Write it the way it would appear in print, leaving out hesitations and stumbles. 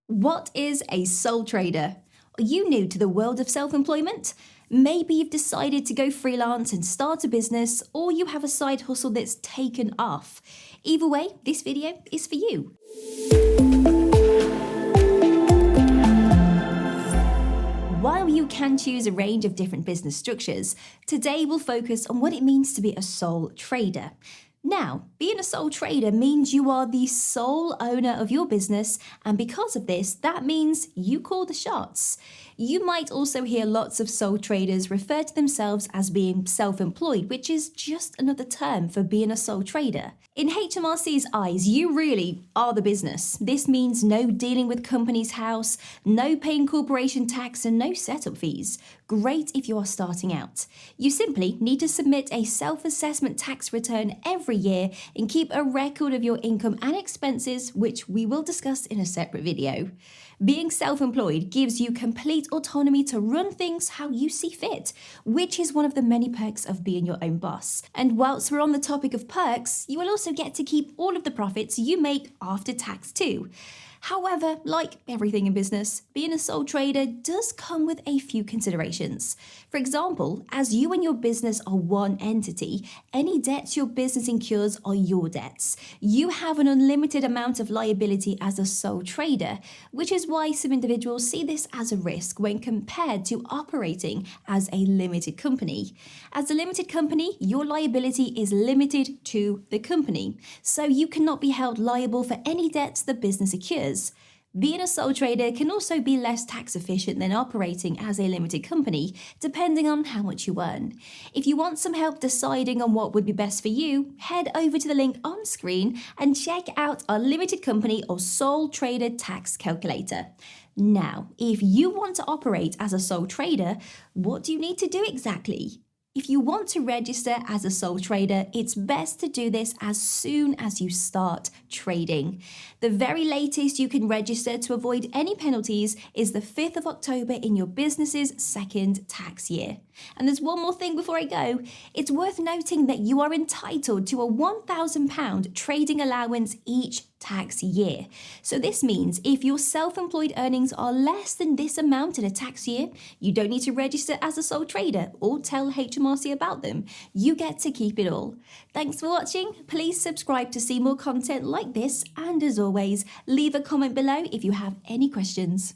What is a sole trader? Are you new to the world of self-employment? Maybe you've decided to go freelance and start a business, or you have a side hustle that's taken off. Either way, this video is for you. While you can choose a range of different business structures, today we'll focus on what it means to be a sole trader. Now, being a sole trader means you are the sole owner of your business, and because of this, that means you call the shots. You might also hear lots of sole traders refer to themselves as being self-employed, which is just another term for being a sole trader. In HMRC's eyes, you really are the business. This means no dealing with company's house, no paying corporation tax, and no setup fees. Great if you are starting out. You simply need to submit a self-assessment tax return every year and keep a record of your income and expenses, which we will discuss in a separate video. Being self-employed gives you complete autonomy to run things how you see fit, which is one of the many perks of being your own boss. And whilst we're on the topic of perks, you will also get to keep all of the profits you make after tax too. However, like everything in business, being a sole trader does come with a few considerations. For example, as you and your business are one entity, any debts your business incurs are your debts. You have an unlimited amount of liability as a sole trader, which is why some individuals see this as a risk when compared to operating as a limited company. As a limited company, your liability is limited to the company, so you cannot be held liable for any debts the business incurs. Being a sole trader can also be less tax efficient than operating as a limited company, depending on how much you earn. If you want some help deciding on what would be best for you, head over to the link on screen and check out our limited company or sole trader tax calculator. Now, if you want to operate as a sole trader, what do you need to do exactly? If you want to register as a sole trader, it's best to do this as soon as you start trading. The very latest you can register to avoid any penalties is the 5th of October in your business's second tax year. And there's one more thing before I go. It's worth noting that you are entitled to a £1,000 trading allowance each tax year. So this means if your self-employed earnings are less than this amount in a tax year, you don't need to register as a sole trader or tell HMRC about them. You get to keep it all. Thanks for watching. Please subscribe to see more content like this, and as always, leave a comment below if you have any questions.